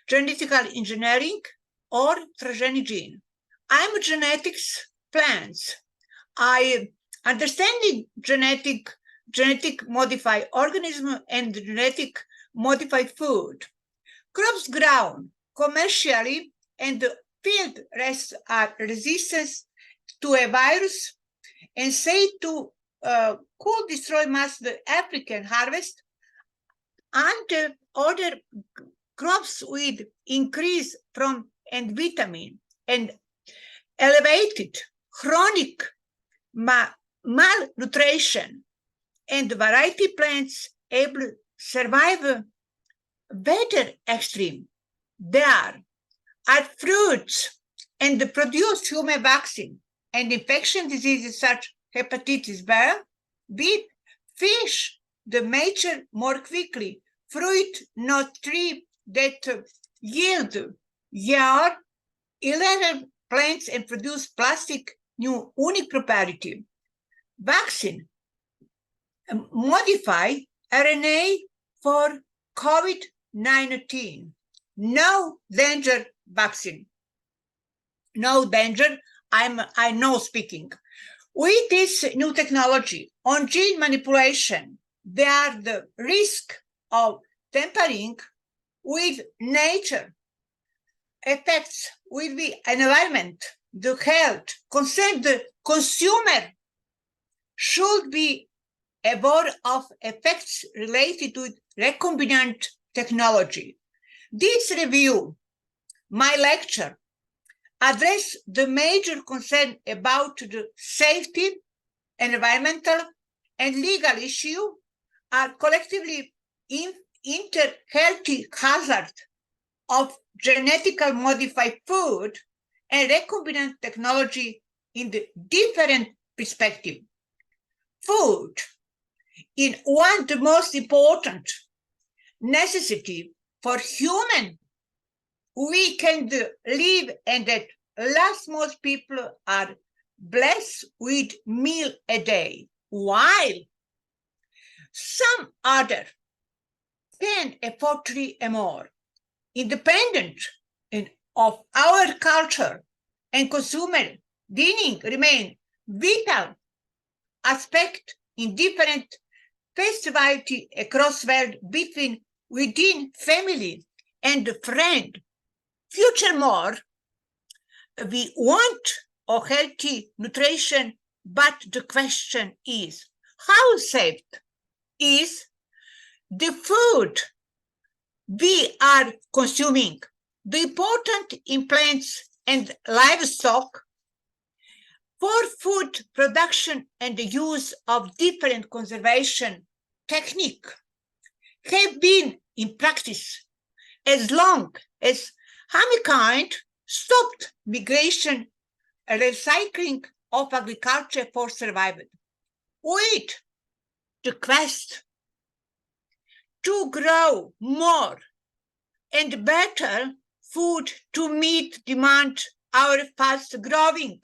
genetic engineering, or transgenic gene. I'm genetics plants. I understanding genetic modified organism and genetic modified food. Crops grown commercially and field rest are resistant to a virus and say to could destroy mass the African harvest and other crops with increase from and vitamin and elevated chronic malnutrition and variety plants able survive better extreme. There are fruits and produce human vaccine and infection diseases such hepatitis B, fish, the mature more quickly, fruit, not tree that yield year 11 plants and produce plastic new unique property. Vaccine modify RNA for COVID-19. No danger vaccine. No danger. I know speaking. With this new technology on gene manipulation, there are the risk of tampering with nature. Effects will be environment, the health, concern the consumer should be aware of effects related to recombinant technology. This review, my lecture, address the major concern about the safety, environmental, and legal issue are collectively inter-healthy hazard of genetically modified food and recombinant technology in the different perspective. Food, in one of the most important necessity for human we can live, and at last most people are blessed with meal a day, while some other can afford 3 or more. Independent of our culture and consumer, dining remain vital aspect in different festivity across world between within family and friend. Furthermore, we want a healthy nutrition, but the question is, how safe is the food we are consuming? The important in plants and livestock for food production and the use of different conservation technique have been in practice as long as humankind stopped migration and recycling of agriculture for survival. With the quest to grow more and better food to meet demand, our fast growing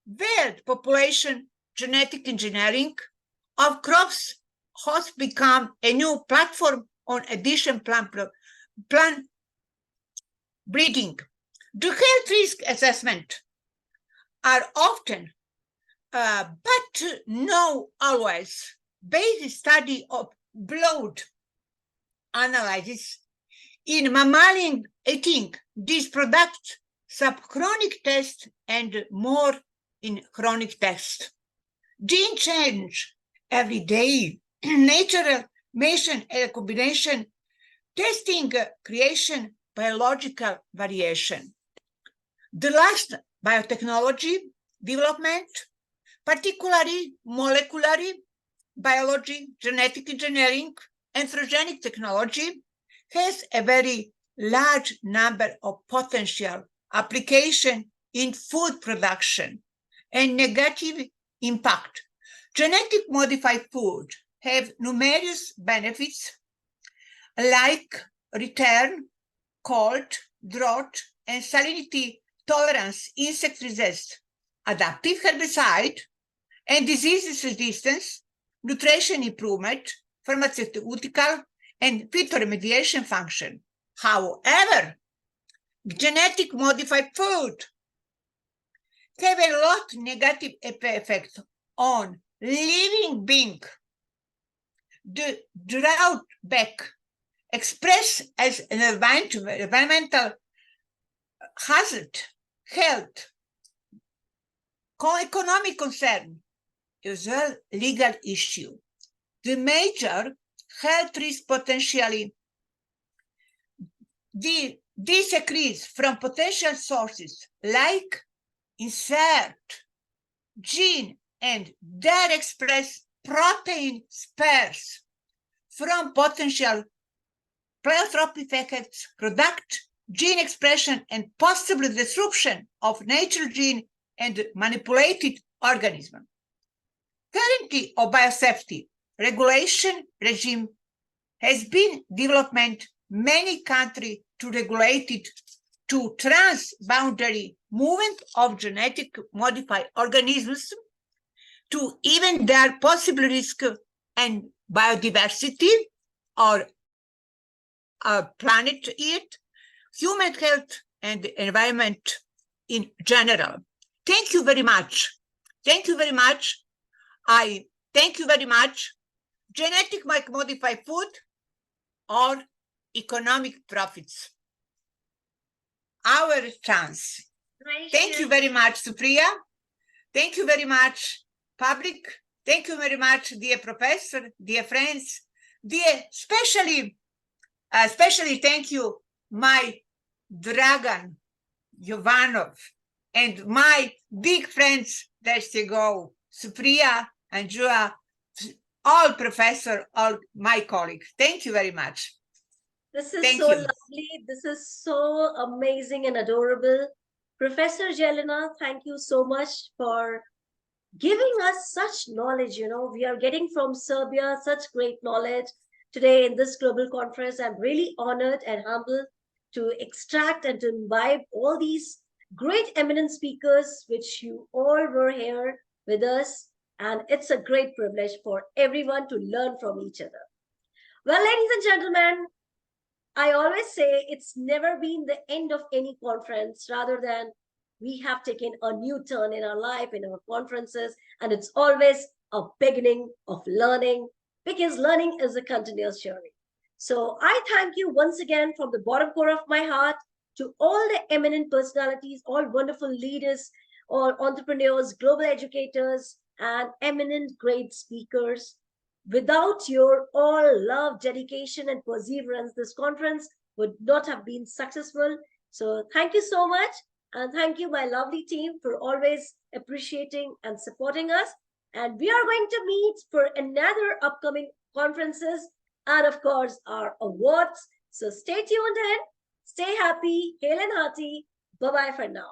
world population genetic engineering of crops has become a new platform on addition plant breeding. The health risk assessment are often, but not always, based study of blood analysis in mammalian eating. These products subchronic test and more in chronic test. Gene change every day, natural mation and combination, testing creation, biological variation. The last biotechnology development, particularly molecular biology, genetic engineering, anthropogenic technology, has a very large number of potential application in food production and negative impact. Genetic modified food have numerous benefits like return, cold, drought, and salinity tolerance, insect resist, adaptive herbicide, and disease resistance, nutrition improvement, pharmaceutical, and phytoremediation function. However, genetic modified food have a lot negative effect on living being. The drawback expressed as an environmental hazard, health, economic concern, as well legal issue. The major health risk potentially this accrues from potential sources like insert gene and their express protein spares from potential pleiotropic effects, product gene expression, and possible disruption of natural gene and manipulated organism. Currently, a biosafety regulation regime has been development many countries to regulate it to transboundary movement of genetic modified organisms to even their possible risk and biodiversity or planet Earth, human health, and the environment in general. Thank you very much. Thank you very much. I thank you very much. Genetic modified food or economic profits. Our chance. Thank you very much, Supriya. Thank you very much, public. Thank you very much, dear professor, dear friends, dear, especially thank you, my Dragan Jovanov, and my big friends, there they go, Supriya, Anjua, all professor, all my colleagues. Thank you very much. This is Thank so you. lovely. This is so amazing and adorable. Professor Jelena, thank you so much for giving us such knowledge. You know, we are getting from Serbia such great knowledge today in this global conference. I'm really honored and humbled to extract and to imbibe all these great eminent speakers, which you all were here with us. And it's a great privilege for everyone to learn from each other. Well, ladies and gentlemen, I always say it's never been the end of any conference, rather than we have taken a new turn in our life, in our conferences, and it's always a beginning of learning, because learning is a continuous journey. So I thank you once again from the bottom core of my heart to all the eminent personalities, all wonderful leaders, all entrepreneurs, global educators, and eminent great speakers. Without your all love, dedication, and perseverance, this conference would not have been successful. So thank you so much. And thank you, my lovely team, for always appreciating and supporting us. And we are going to meet for another upcoming conferences and, of course, our awards. So stay tuned in, stay happy, hail and hearty. Bye-bye for now.